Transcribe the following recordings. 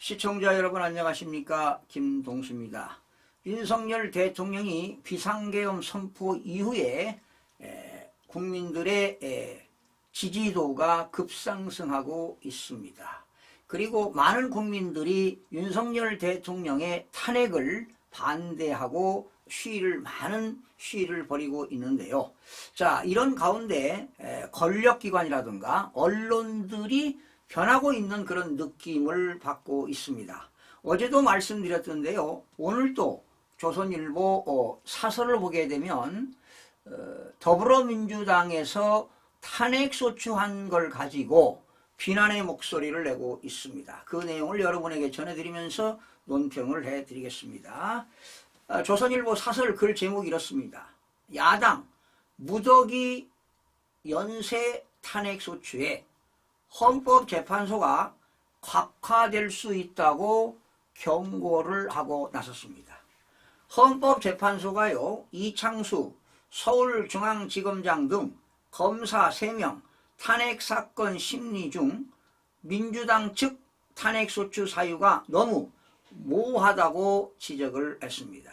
시청자 여러분 안녕하십니까? 김동수입니다. 윤석열 대통령이 비상계엄 선포 이후에 국민들의 지지도가 급상승하고 있습니다. 그리고 많은 국민들이 윤석열 대통령의 탄핵을 반대하고 많은 시위를 벌이고 있는데요. 자, 이런 가운데 권력기관이라든가 언론들이 변하고 있는 그런 느낌을 받고 있습니다. 어제도 말씀드렸던데요. 오늘도 조선일보 사설을 보게 되면 더불어민주당에서 탄핵소추한 걸 가지고 비난의 목소리를 내고 있습니다. 그 내용을 여러분에게 전해드리면서 논평을 해드리겠습니다. 조선일보 사설 글 제목이 이렇습니다. 야당 무더기 연쇄 탄핵소추에 헌법재판소가 곽화될 수 있다고 경고를 하고 나섰습니다. 헌법재판소가요, 이창수 서울중앙지검장 등 검사 3명 탄핵사건 심리 중 민주당 측 탄핵소추 사유가 너무 모호하다고 지적을 했습니다.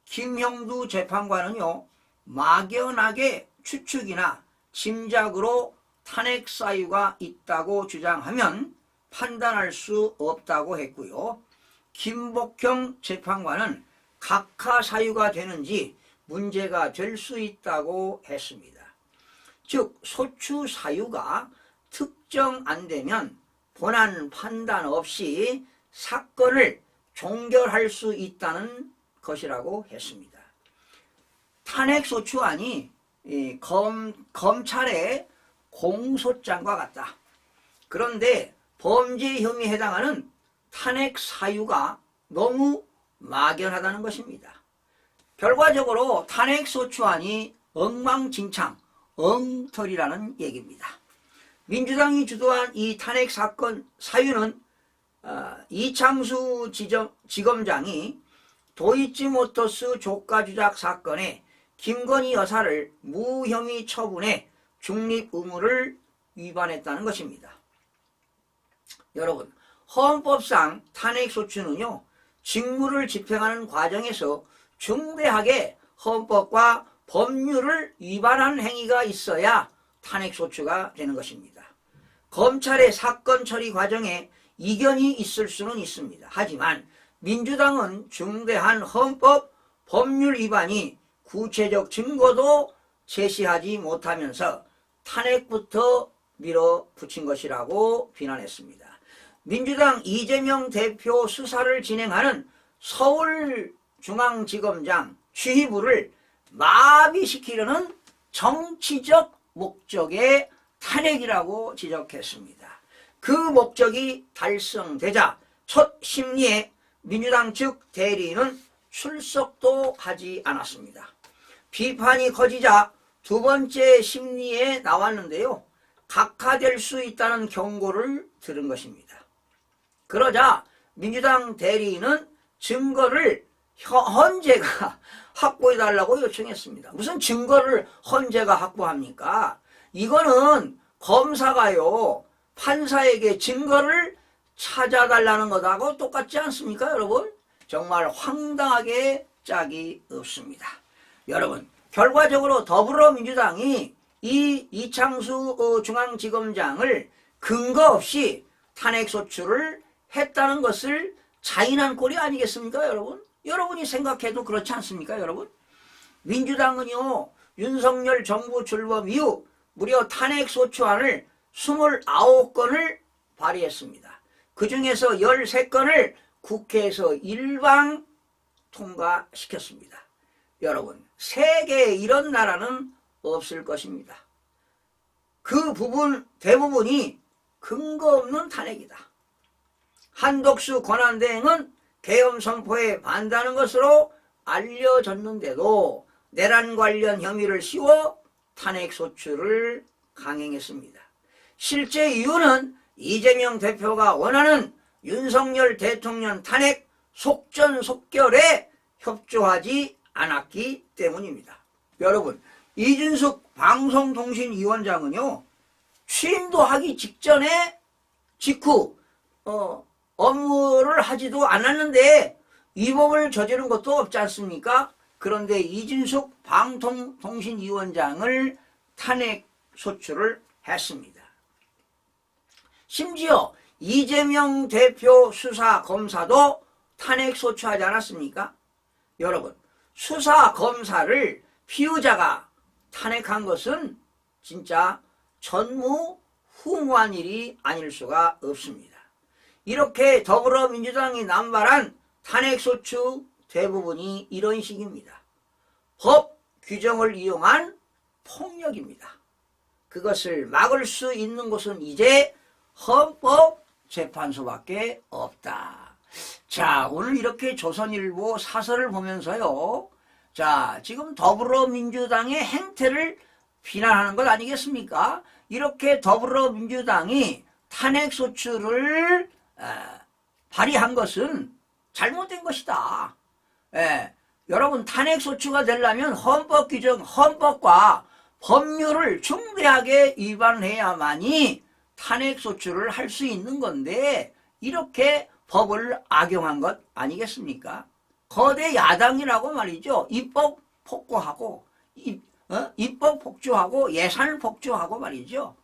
김형두 재판관은요, 막연하게 추측이나 짐작으로 탄핵 사유가 있다고 주장하면 판단할 수 없다고 했고요. 김복형 재판관은 각하 사유가 되는지 문제가 될 수 있다고 했습니다. 즉 소추 사유가 특정 안 되면 본안 판단 없이 사건을 종결할 수 있다는 것이라고 했습니다. 탄핵소추안이 검찰의 공소장과 같다. 그런데 범죄 혐의에 해당하는 탄핵 사유가 너무 막연하다는 것입니다. 결과적으로 탄핵소추안이 엉망진창, 엉터리라는 얘기입니다. 민주당이 주도한 이 탄핵 사건 사유는 이창수 지검장이 도이치모터스 조가 조작 사건에 김건희 여사를 무혐의 처분해 중립 의무를 위반했다는 것입니다. 여러분, 헌법상 탄핵소추는요, 직무를 집행하는 과정에서 중대하게 헌법과 법률을 위반한 행위가 있어야 탄핵소추가 되는 것입니다. 검찰의 사건 처리 과정에 이견이 있을 수는 있습니다. 하지만 민주당은 중대한 헌법, 법률 위반이 구체적 증거도 제시하지 못하면서 탄핵부터 밀어붙인 것이라고 비난했습니다. 민주당 이재명 대표 수사를 진행하는 서울중앙지검장 취의부를 마비시키려는 정치적 목적의 탄핵이라고 지적했습니다. 그 목적이 달성되자 첫 심리에 민주당 측 대리인은 출석도 하지 않았습니다. 비판이 커지자 두 번째 심리에 나왔는데요. 각하될 수 있다는 경고를 들은 것입니다. 그러자 민주당 대리인은 증거를 헌재가 확보해달라고 요청했습니다. 무슨 증거를 헌재가 확보합니까? 이거는 검사가요, 판사에게 증거를 찾아달라는 것하고 똑같지 않습니까, 여러분? 정말 황당하게 짝이 없습니다. 여러분, 결과적으로 더불어민주당이 이 이창수 중앙지검장을 근거 없이 탄핵소추를 했다는 것을 자인한 꼴이 아니겠습니까, 여러분? 여러분이 생각해도 그렇지 않습니까, 여러분? 민주당은요, 윤석열 정부 출범 이후 무려 탄핵소추안을 29건을 발의했습니다. 그 중에서 13건을 국회에서 일방 통과시켰습니다. 여러분, 세계에 이런 나라는 없을 것입니다. 그 대부분이 근거 없는 탄핵이다. 한덕수 권한대행은 계엄 선포에 반대하는 것으로 알려졌는데도 내란 관련 혐의를 씌워 탄핵소추를 강행했습니다. 실제 이유는 이재명 대표가 원하는 윤석열 대통령 탄핵 속전속결에 협조하지 않았기 때문입니다. 여러분, 이준석 방송통신위원장은요, 취임도 하기 직후 업무를 하지도 않았는데 위법을 저지른 것도 없지 않습니까? 그런데 이진숙 방통통신위원장을 탄핵 소추를 했습니다. 심지어 이재명 대표 수사검사도 탄핵 소추하지 않았습니까? 여러분, 수사검사를 피의자가 탄핵한 것은 진짜 전무후무한 일이 아닐 수가 없습니다. 이렇게 더불어민주당이 남발한 탄핵소추 대부분이 이런 식입니다. 법 규정을 이용한 폭력입니다. 그것을 막을 수 있는 곳은 이제 헌법재판소밖에 없다. 자, 오늘 이렇게 조선일보 사설을 보면서요. 자, 지금 더불어민주당의 행태를 비난하는 것 아니겠습니까? 이렇게 더불어민주당이 탄핵소추를 발의한 것은 잘못된 것이다. 여러분, 탄핵소추가 되려면 헌법 규정, 헌법과 법률을 중대하게 위반해야만이 탄핵소추를 할 수 있는 건데 이렇게 법을 악용한 것 아니겠습니까? 거대 야당이라고 말이죠. 입법 폭거하고 입법 폭주하고 예산을 폭주하고 말이죠.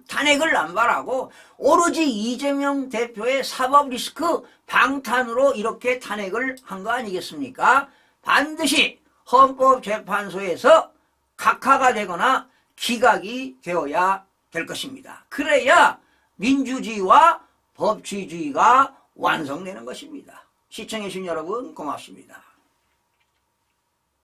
탄핵을 남발하고 오로지 이재명 대표의 사법 리스크 방탄으로 이렇게 탄핵을 한 거 아니겠습니까? 반드시 헌법재판소에서 각하가 되거나 기각이 되어야 될 것입니다. 그래야 민주주의와 법치주의가 완성되는 것입니다. 시청해주신 여러분 고맙습니다.